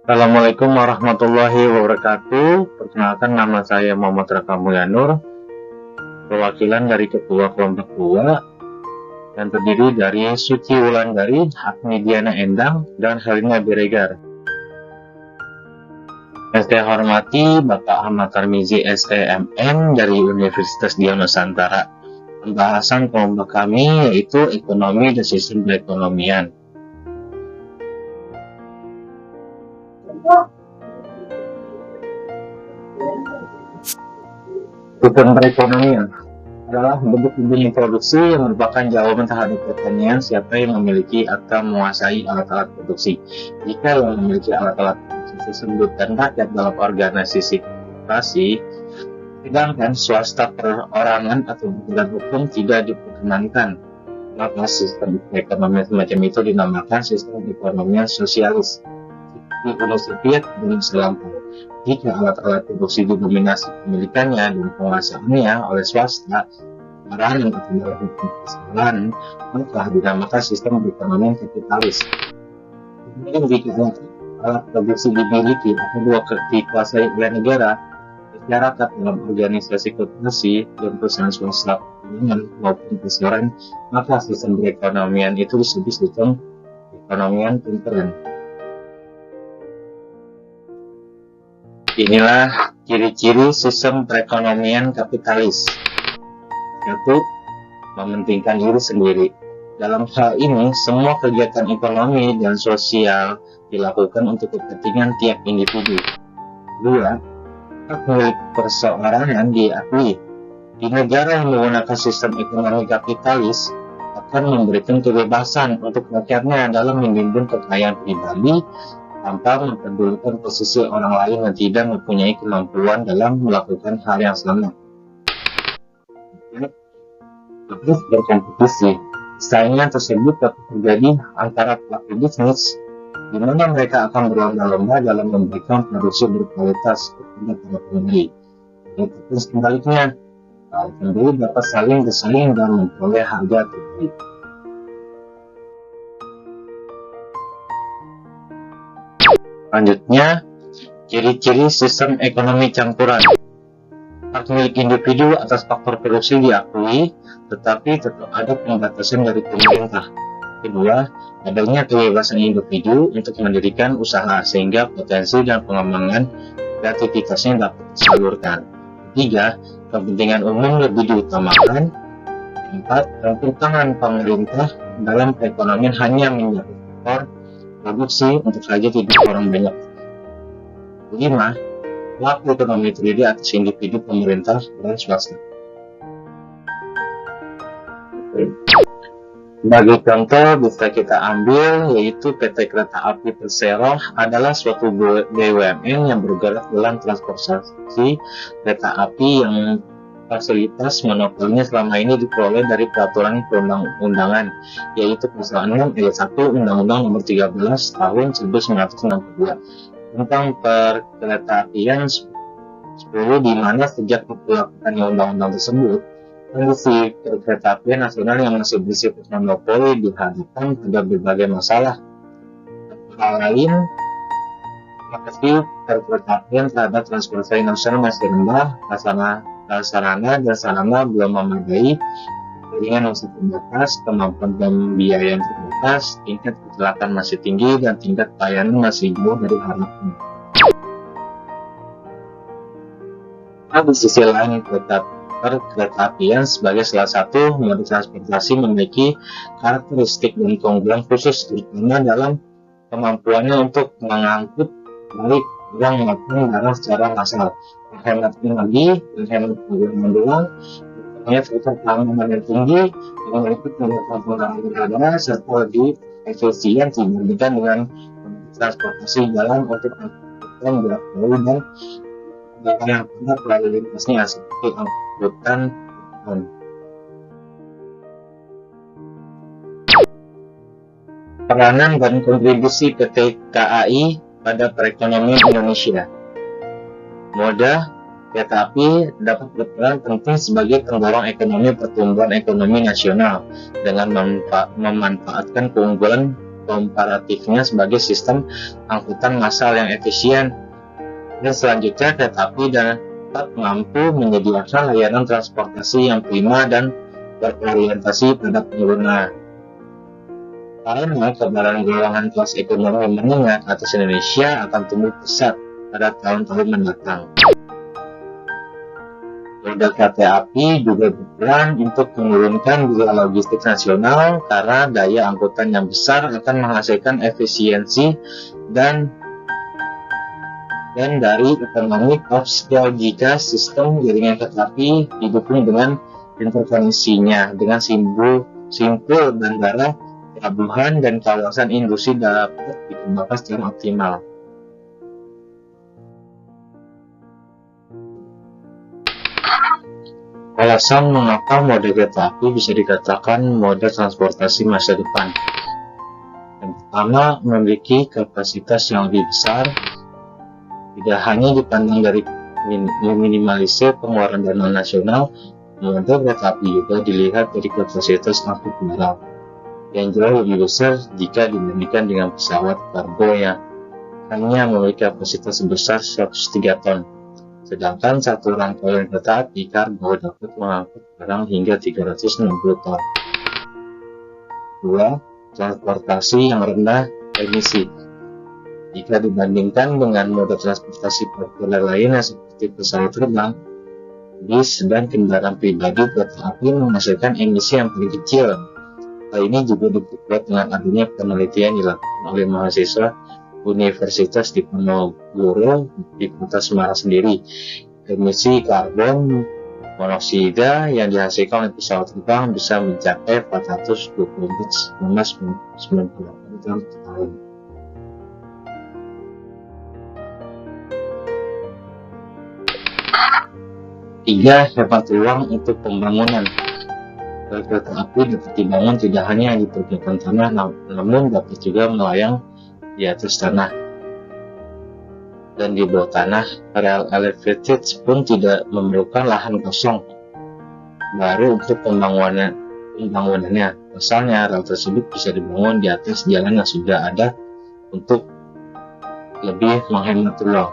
Assalamualaikum warahmatullahi wabarakatuh. Perkenalkan, nama saya Muhammad Raka Mulyanur, perwakilan dari Ketua Kelompok 2 yang terdiri dari Suci Wulandari, Agnidiana Endang, dan Helena Biregar. Yang saya hormati Bapak Ahmad Tarmizi SEMM dari Universitas Dian Nusantara. Pembahasan kelompok kami yaitu ekonomi dan sistem perekonomian. Sistem perekonomian adalah bentuk izin produksi yang merupakan jawaban terhadap pertanyaan siapa yang memiliki atau menguasai alat-alat produksi. Jika yang memiliki alat-alat produksi tersebut dan rakyat dalam organisasi koperasi, sedangkan swasta perorangan atau badan hukum tidak diperkenankan, maka sistem ekonomi semacam itu dinamakan sistem ekonomi sosialis di Uni Soviet dan selampau. Jika alat-alat produksi didominasi pemilikannya dan penguasaannya oleh swasta, perorangan atau badan hukum kesalahan, maka dinamakan sistem ekonomi kapitalis. Kemudian jika alat produksi dimiliki atau dikuasai oleh negara, masyarakat dalam organisasi koperasi dan perusahaan swasta maupun perseroan, maka sistem perekonomian itu disebut sistem perekonomian intern. Inilah ciri-ciri sistem perekonomian kapitalis. 1. Mementingkan diri sendiri. Dalam hal ini, semua kegiatan ekonomi dan sosial dilakukan untuk kepentingan tiap individu. 2. Hak milik perseorangan diakui. Di negara yang menggunakan sistem ekonomi kapitalis akan memberikan kebebasan untuk rakyatnya dalam menimbun kekayaan pribadi tanpa memperdulikan posisi orang lain yang tidak mempunyai kemampuan dalam melakukan hal yang sama. Terus berkompetisi. Saingan tersebut dapat terjadi antara pelaku bisnis, di mana mereka akan berlomba-lomba dalam memberikan produksi berkualitas kepada para pembeli. Tetapi sebaliknya, para pembeli dapat saling bersaing dan memperoleh harga terbaik. Selanjutnya, ciri-ciri sistem ekonomi campuran. Hak milik individu atas faktor produksi diakui, tetapi tetap ada pembatasan dari pemerintah. Kedua, adanya kebebasan individu untuk mendirikan usaha sehingga potensi dan pengembangan kreativitasnya dapat disalurkan. Ketiga, kepentingan umum lebih diutamakan. 4. Campur tangan pemerintah dalam perekonomian hanya menjadi faktor produksi untuk saja tidak orang banyak. 5. Pelaku ekonomi terdiri atas individu, pemerintah, dan swasta. Sebagai contoh bisa kita ambil yaitu PT Kereta Api Persero adalah suatu BUMN yang bergerak dalam transportasi kereta api yang fasilitas monopolinya selama ini diperoleh dari peraturan perundang-undangan, yaitu pasal 6 ayat 1 Undang-Undang Nomor 13 Tahun 1962 tentang perkeretaapian 10, di mana sejak diberlakukannya undang-undang tersebut, kondisi perkeretaapian nasional yang masih bersifat monopoli dihadapkan pada berbagai masalah. Hal lain, lokasi perkeretaapian terhadap transportasi nasional masih rendah, sarana dan sarana belum memadai, jaringan masih terbatas, kemampuan pembiayaan terbatas, tingkat kecelakaan masih tinggi, dan tingkat pelayanan masih jauh dari harapan. Di sisi lain, perkeretaapian sebagai salah satu moda transportasi memiliki karakteristik dan keunggulan khusus, terutama dalam kemampuannya untuk mengangkut baik orang maupun barang secara massal, hemat energi dan hemat penggunaan, punya fitur keamanan yang tinggi, memiliki penggunaan udara serta lebih efisien dibandingkan dengan transportasi jalan untuk angkutan jarak jauh dan yang pada lalu lintasnya seperti angkutan. Peranan dan kontribusi PT KAI pada perekonomian Indonesia. Moda kereta api dapat berperan penting sebagai pendorong ekonomi pertumbuhan ekonomi nasional dengan memanfaatkan keunggulan komparatifnya sebagai sistem angkutan massal yang efisien. Dan selanjutnya, kereta api dapat mampu menyediakan layanan transportasi yang prima dan berorientasi pada pengguna. Karena keberadaan golongan kelas ekonomi menengah atas Indonesia akan tumbuh pesat pada tahun-tahun mendatang. Moda kereta api juga berperan untuk menurunkan biaya logistik nasional karena daya angkutan yang besar akan menghasilkan efisiensi dan dari economic of scale jika sistem jaringan kereta api didukung dengan interkoneksinya dengan simpul bandara, pelabuhan, dan kawasan industri dapat dikembangkan secara optimal. Alasan mengapa moda kereta api bisa dikatakan moda transportasi masa depan. Yang pertama, memiliki kapasitas yang lebih besar, tidak hanya dipandang dari meminimalisir pengeluaran dana nasional, moda kereta api juga dilihat dari kapasitas angkut barang yang jauh lebih besar jika dibandingkan dengan pesawat kargo yang hanya memiliki kapasitas sebesar 103 ton. Sedangkan satu rangkaian kereta api kargo dapat mengangkut barang hingga 360 ton. 2. Transportasi yang rendah emisi. Jika dibandingkan dengan moda transportasi populer lainnya seperti pesawat terbang, bis, dan kendaraan pribadi, kereta api menghasilkan emisi yang paling kecil. Hal ini juga diperkuat dengan adanya penelitian dilakukan oleh mahasiswa Universitas Diponegoro di Kota Semarang sendiri. Emisi karbon monoksida yang dihasilkan oleh pesawat terbang bisa mencapai 424 selama 98 tahun. Tiga, hemat ruang untuk pembangunan. Kereta api dapat dibangun tidak hanya di permukaan tanah, namun dapat juga melayang di atas tanah dan di bawah tanah. Rail elevated pun tidak memerlukan lahan kosong baru untuk pembangunannya. Pasalnya, rel tersebut bisa dibangun di atas jalan yang sudah ada untuk lebih menghemat ruang.